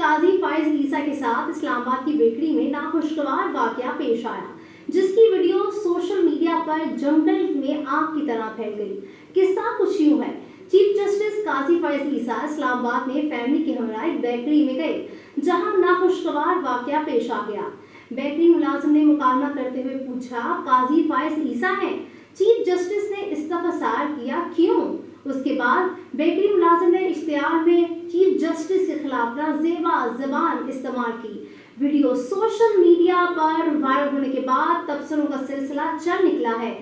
काजी फाइज ईसा के साथ इस्लामाबाद की बेकरी में नाखुशगवार वाकया पेश आया, जिसकी वीडियो सोशल मीडिया पर जंगल में आग की तरह फैल गई। किस्सा कुछ यूं है। चीफ जस्टिस काजी फाइज ईसा इस्लामाबाद में फैमिली के हमरा एक बेकरी में गए, जहां नाखुशगवार वाकया पेश आ गया। बेकरी मुलाजिम ने मुकालमा करते हुए पूछा, काजी फाइज ईसा हैं? चीफ जस्टिस ने इस्तफसार किया, क्यों? उसके बाद बेकरी मुलाजिम ने इश्तिहार में चीफ जस्टिस के खिलाफ नाजेबा ज़बान इस्तेमाल की। वीडियो सोशल मीडिया पर वायरल होने के बाद तबसरों का सिलसिला चल निकला है।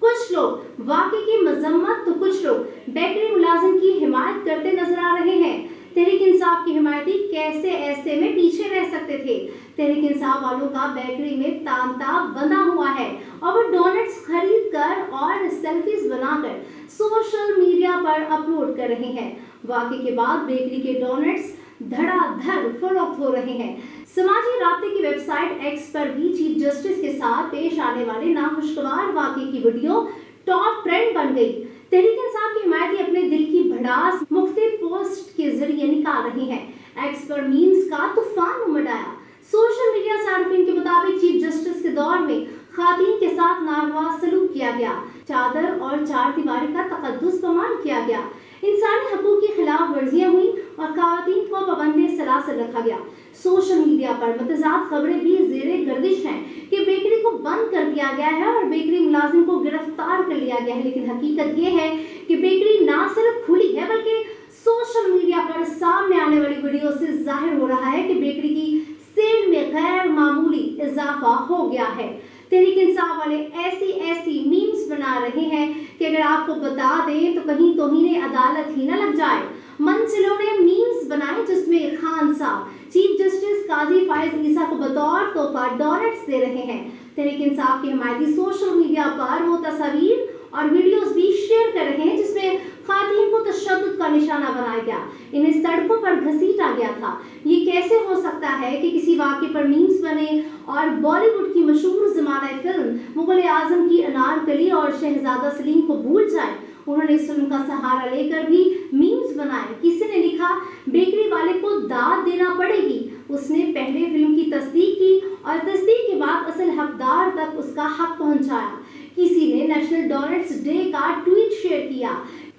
कुछ लोग वाकई की मजम्मत तो कुछ लोग बेकरी मुलाजिम की हिमायत करते नजर आ रहे हैं। तहरीक इंसाफ की हिमायती कैसे ऐसे में पीछे रह सकते थे? तहरीक इंसाफ वालों का बेकरी में तांता बंधा हुआ है और वो डोनट्स खरीद कर और सेल्फीज बनाकर सोशल मीडिया पर अपलोड कर रहे हैं। वाकई के बाद बेकरी के डोनट्स धड़ाधड़ फरोख्त हो रहे हैं। समाजी राब्ते की वेबसाइट एक्स पर भी चीफ जस्टिस के साथ पेश आने वाले नाखुशगवार वाकये की वीडियो टॉप ट्रेंड बन गई। तहरीक इंसाफ की हिमायती अपने दिल की भड़ास मुख्तलिफ पोस्ट के जरिए निकाल रहे हैं। एक्स पर मीम्स का तूफान उमड़ आया। सोशल मीडिया सार्फिन के मुताबिक चीफ जस्टिस के दौर में खातीन के साथ नारवा सलूक किया गया, चादर और चार दीवारी का तकद्दुस पमाल किया गया, इंसानी हकूक की खिलाफ वर्जियां हुई और खातीन को पाबंदे सलासल रखा गया। सोशल मीडिया पर मतजाद खबरें भी ज़ेरे गर्दिश हैं कि बेकरी को बंद कर दिया गया है और बेकरी मुलाजिम को गिरफ्तार कर लिया गया है, लेकिन हकीकत ये है कि बेकरी ना सिर्फ खुली है बल्कि सोशल मीडिया पर सामने आने वाली वीडियो से जाहिर हो रहा है कि बेकरी की सेल में गैर मामूली इजाफा हो गया है। तहरीक इंसाफ वाले ऐसी मीम्स बना रहे हैं कि अगर आपको बता दें तो कहीं तौहीन अदालत ही न लग जाए। मंजिलों ने मीम्स बनाए जिसमें खान साहब चीफ जस्टिस काजी फाइज ईसा को बतौर तोहफा डोनट्स दे रहे हैं। तहरीक इंसाफ की हिमायती सोशल मीडिया पर वो तस्वीर और वीडियोस भी शेयर कर रहे हैं जिसमें खातीन को तशद्दुद का निशाना बनाया गया, इन्हें सड़कों पर घसीटा गया था। ये कैसे हो सकता है कि किसी वाक़े पर मीम्स बने और बॉलीवुड की मशहूर ज़माना फिल्म मुग़ल आज़म की अनारकली और शहजादा सलीम को भूल जाए? उन्होंने इस फिल्म का सहारा लेकर भी मीम्स बनाए। किसी ने लिखा, बेकरी वाले को दाद देना पड़ेगी, उसने पहले फिल्म की तस्दीक की और तस्दीक के बाद असल हकदार तक उसका हक पहुंचाया। किसी ने नेशनल डोनट्स डे का ट्वीट शेयर किया।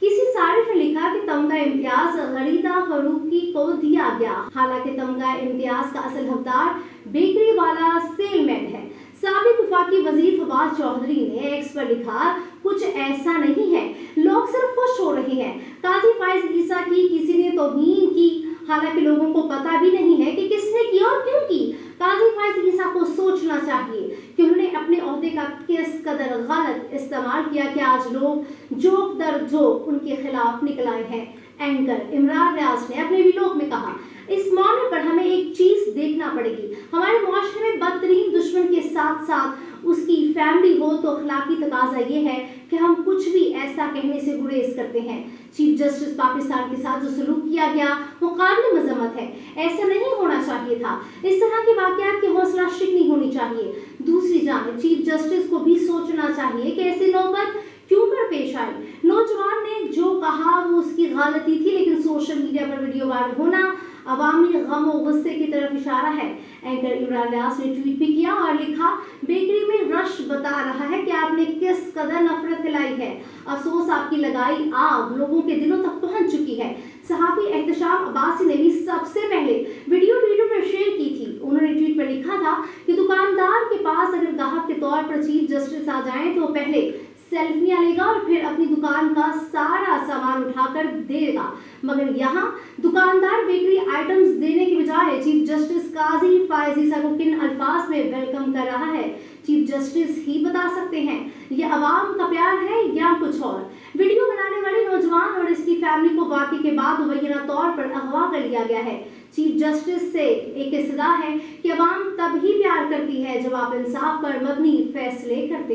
किसी सारिफ ने लिखा कि तमगा इम्तियाज गरीदा फरूकी को दिया गया, हालांकि तमगा इम्तियाज का असल हकदार बेकरी वाला सेलमैन है। साबिक वफाकी वजीर फवाद चौधरी ने एक्स पर लिखा, कुछ ऐसा नहीं है, लोग सिर्फ खुश हो रहे हैं। काजी फाइज ईसा की किसी ने तौहीन की, हालांकि लोगों को पता भी नहीं है कि किसने की और क्यों की। काजी फाइज ईसा को सोचना चाहिए कि उन्होंने अपने ओहदे का किस कदर गलत इस्तेमाल किया कि आज लोग जोक दर जोक उनके खिलाफ निकल आए हैं। एंकर इमरान रियाज ने अपने व्लॉग में कहा, इस मामले पर हमें एक चीज देखना पड़ेगी। हमारे मुआशरे में बदतरीन दुश्मन के साथ साथ उसकी फैमिली हो तो अखलाकी तकाजा ये है कि हम कुछ भी ऐसा कहने से गुरेज करते हैं। चीफ जस्टिस पाकिस्तान के साथ जो सलूक किया गया वो काबिल मजम्मत है, ऐसा नहीं होना चाहिए था। इस तरह के वाकयात की हौसला शिकनी होनी चाहिए। दूसरी जानिब चीफ जस्टिस को भी सोचना चाहिए कि ऐसी नौबत क्यों कर पेश आई। नौजवान ने जो कहा वो उसकी गलती थी, लेकिन सोशल मीडिया पर वीडियो वायरल होना अवामी गम और गुस्से की तरफ इशारा है। एंकर इमरान रियाज ने ट्वीट भी किया और लिखा, बेकरी में रश बता रहा है कि आपने किस कदर नफरत फैलाई है। अफसोस आपकी लगाई आग लोगों के दिलों तक पहुंच चुकी है। सहाफी एहतशाम अब्बासी ने भी सबसे पहले वीडियो ट्विटर पर शेयर की थी। उन्होंने ट्वीट पर लिखा था कि दुकानदार के पास अगर ग्राहक के तौर पर चीफ जस्टिस आ जाए तो पहले सेल्फियां लेगा और फिर अपनी दुकान का सारा सामान उठाकर देगा, मगर यहाँ दुकानदार बेकरी आइटम्स देने के बजाय चीफ जस्टिस काजी फाइज ईसा को किन अल्फाज में वेलकम कर रहा है चीफ जस्टिस ही बता सकते हैं। ये अवाम का प्यार है या कुछ और। वीडियो बनाने वाले नौजवान और इसकी फैमिली को वाकई के बाद मुबैना तौर पर अगवा कर लिया गया है। चीफ जस्टिस से एक सदा है कि अवाम तब ही प्यार करती है जब आप इंसाफ पर मबनी फैसले करते हैं।